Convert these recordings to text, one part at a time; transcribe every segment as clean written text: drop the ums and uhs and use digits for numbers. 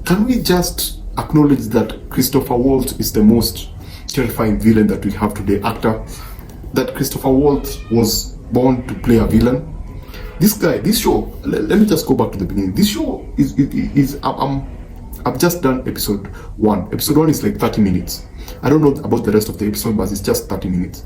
can we just acknowledge that Christopher Waltz is the most terrifying villain that we have today, actor? That Christopher Waltz was born to play a villain. This guy, this show, let me just go back to the beginning. This show I've just done episode 1. Episode 1 is like 30 minutes. I don't know about the rest of the episode, but it's just 30 minutes.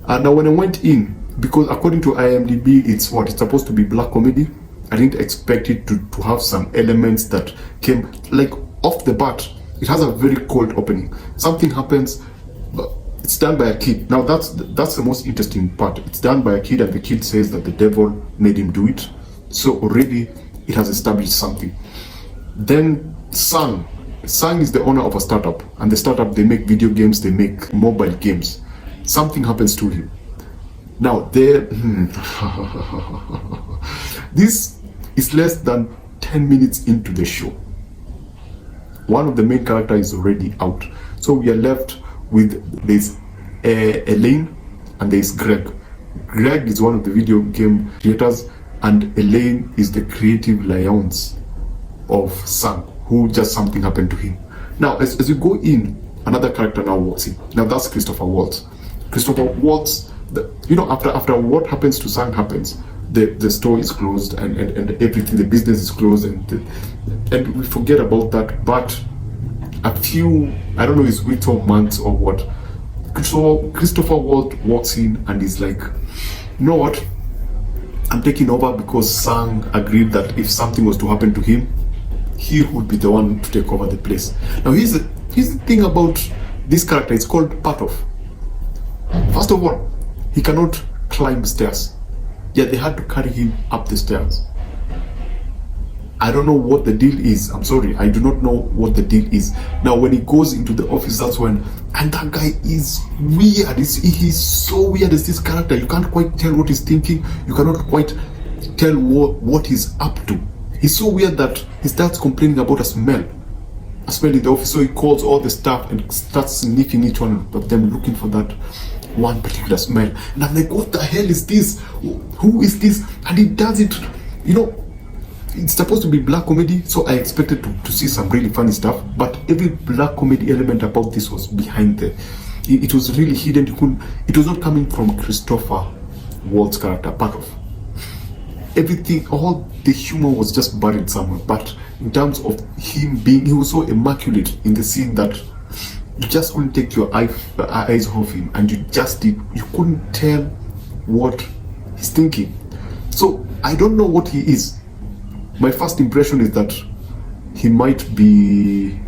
And now when I went in, because according to IMDb, it's supposed to be black comedy. I didn't expect it to have some elements that came, like, off the bat. It has a very cold opening. Something happens, but it's done by a kid. Now that's the most interesting part. It's done by a kid, and the kid says that the devil made him do it. So already it has established something. Then Sang is the owner of a startup, and the startup, they make video games, they make mobile games. Something happens to him. Now this is less than 10 minutes into the show. One of the main characters is already out. So we are left with this Elaine and there's Greg. Greg is one of the video game creators, and Elaine is the creative liaison of Sang, who just something happened to him. Now, as you go in, another character now walks in. Now that's Christopher Waltz. Christopher Waltz, after what happens to Sang happens, the store is closed and everything, the business is closed, and we forget about that. But a few, I don't know, it's weeks or months or what, so Christopher Waltz walks in and is like, you know what, I'm taking over, because Sang agreed that if something was to happen to him, he would be the one to take over the place. Now here's the thing about this character. It's called Patoff. First of all, he cannot climb stairs. Yet they had to carry him up the stairs. I don't know what the deal is. I'm sorry, I do not know what the deal is. Now when he goes into the office, that's when, and that guy is weird. He's so weird as this character. You can't quite tell what he's thinking. You cannot quite tell what he's up to. He's so weird that he starts complaining about a smell in the office. So he calls all the staff and starts sniffing each one of them, looking for that one particular smell. And I'm like, what the hell is this? Who is this? And he does it, it's supposed to be black comedy, so I expected to see some really funny stuff, but every black comedy element about this was behind there. It was really hidden. It was not coming from Christopher Waltz character, Patoff. Everything, all the humor was just buried somewhere. But in terms of him he was so immaculate in the scene that you just couldn't take your eyes off him, and you couldn't tell what he's thinking. So I don't know what he is. My first impression is that he might be,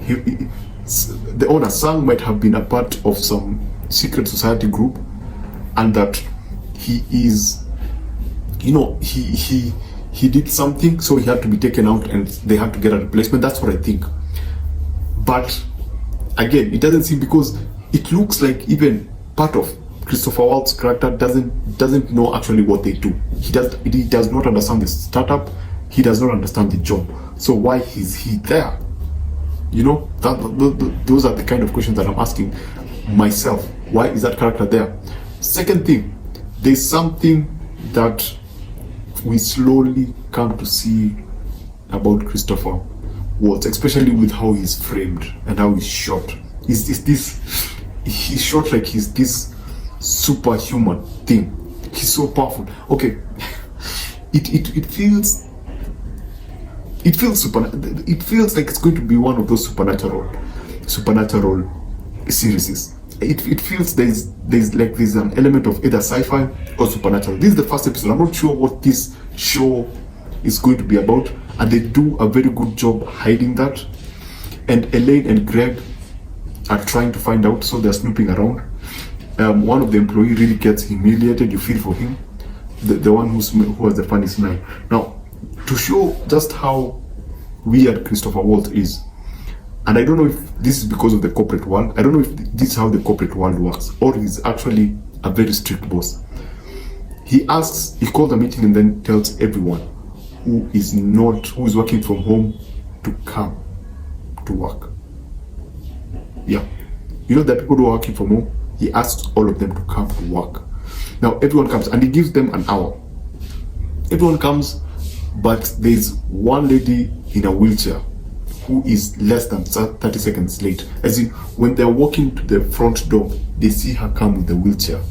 the owner, Sang, might have been a part of some secret society group, and that he is, he did something, so he had to be taken out and they had to get a replacement. That's what I think. But again, it doesn't seem, because it looks like even part of Christopher Waltz's character doesn't know actually what they do. He does not understand the startup. He does not understand the job. So why is he there? Those are the kind of questions that I'm asking myself. Why is that character there? Second thing, there's something that we slowly come to see about Christopher Waltz, especially with how he's framed and how he's shot. He's shot like he's this superhuman thing. He's so powerful. Okay, it feels like it's going to be one of those supernatural series. It feels there's an element of either sci-fi or supernatural. This is the first episode. I'm not sure what this show is going to be about, and they do a very good job hiding that. And Elaine and Greg are trying to find out, so they're snooping around. One of the employees really gets humiliated. You feel for him, the one who has the funny smile. Now, to show just how weird Christopher Waltz is, and I don't know if this is because of the corporate world. I don't know if this is how the corporate world works, or he's actually a very strict boss. He calls a meeting and then tells everyone who is working from home to come to work. Yeah. The people who are working from home, he asks all of them to come to work. Now everyone comes, and he gives them an hour. Everyone comes, but there's one lady in a wheelchair who is less than 30 seconds late. As in, when they're walking to the front door, they see her come with the wheelchair.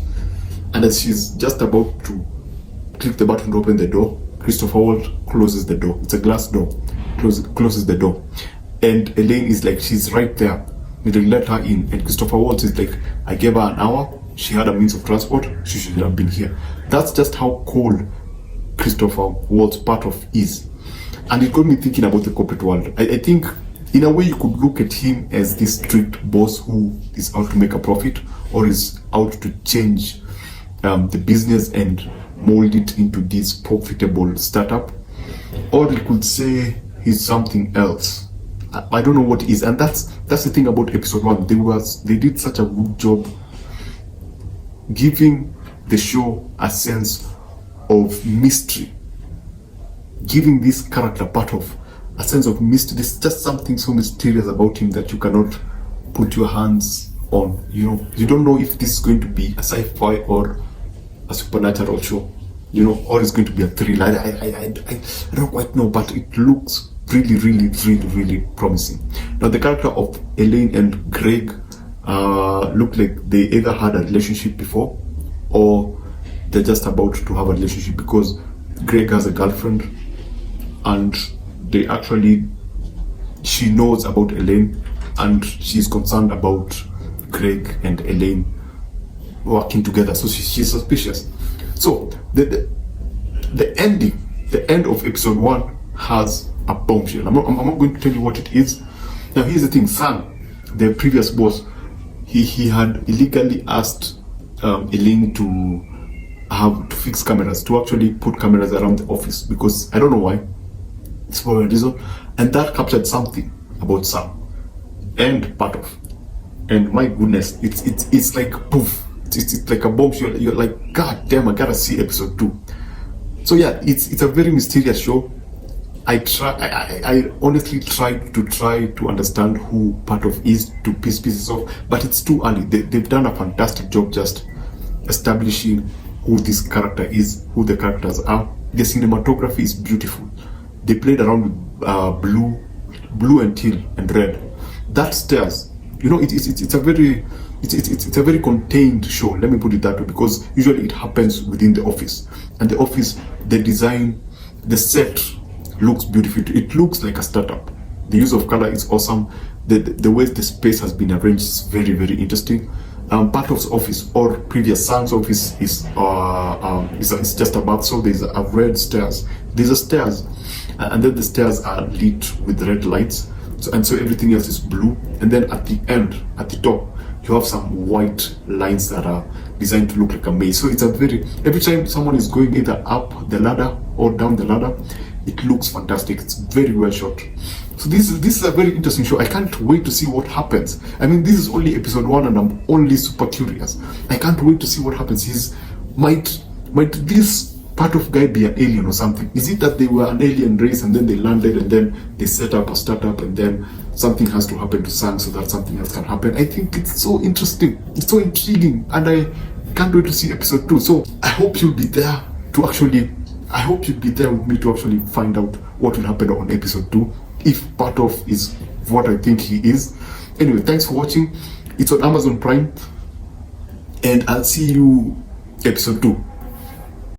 And as she's just about to click the button to open the door, Christopher Waltz closes the door. It's a glass door. Closes the door. And Elaine is like, she's right there. They let her in. And Christopher Waltz is like, I gave her an hour. She had a means of transport. She should have been here. That's just how cold Christopher Waltz Patoff is. And it got me thinking about the corporate world. I think, in a way, you could look at him as this strict boss who is out to make a profit or is out to change the business and mold it into this profitable startup. Or you could say he's something else. I don't know what it is. And that's the thing about episode 1. They did such a good job giving the show a sense of mystery, giving this character Patoff a sense of mystery. There's just something so mysterious about him that you cannot put your hands on. You don't know if this is going to be a sci-fi or a supernatural show, or it's going to be a thriller. I don't quite know, but it looks really, really, really, really promising. Now, the character of Elaine and Greg look like they either had a relationship before or they're just about to have a relationship, because Greg has a girlfriend and she knows about Elaine and she's concerned about Greg and Elaine working together, so she's suspicious. So the end of episode 1 has a bombshell. I'm not going to tell you what it is. Now, here's the thing. Sam, the previous boss, he had illegally asked Elaine to fix cameras, to actually put cameras around the office, because I don't know why. It's for a reason. And that captured something about Sam and Patoff. And my goodness, it's like poof. It's like a bombshell. You're like, God damn, I gotta see episode 2. So yeah, it's a very mysterious show. I honestly tried to understand who Patoff is, to piece pieces off, but it's too early. They've done a fantastic job just establishing who this character is, who the characters are. The cinematography is beautiful. They played around with blue and teal and red. That stairs, it's a very contained show. Let me put it that way, because usually it happens within the office. And the office, the design, the set looks beautiful. It looks like a startup. The use of color is awesome. The way the space has been arranged is very, very interesting. Patoff's office, or previous Sam's office, is just above. So there's a red stairs. There's a stairs, and then the stairs are lit with red lights. So everything else is blue. And then at the end, at the top, you have some white lines that are designed to look like a maze. So it's every time someone is going either up the ladder or down the ladder, it looks fantastic. It's very well shot. So this is a very interesting show. I can't wait to see what happens. I mean, this is only episode 1 and I'm only super curious. I can't wait to see what happens. Might this Patoff guy be an alien or something? Is it that they were an alien race and then they landed and then they set up a startup and then something has to happen to Sang so that something else can happen? I think it's so interesting. It's so intriguing, and I can't wait to see episode 2. So I hope you'll be there with me to actually find out what will happen on episode 2, if Patoff is what I think he is. Anyway, thanks for watching. It's on Amazon Prime, and I'll see you episode 2.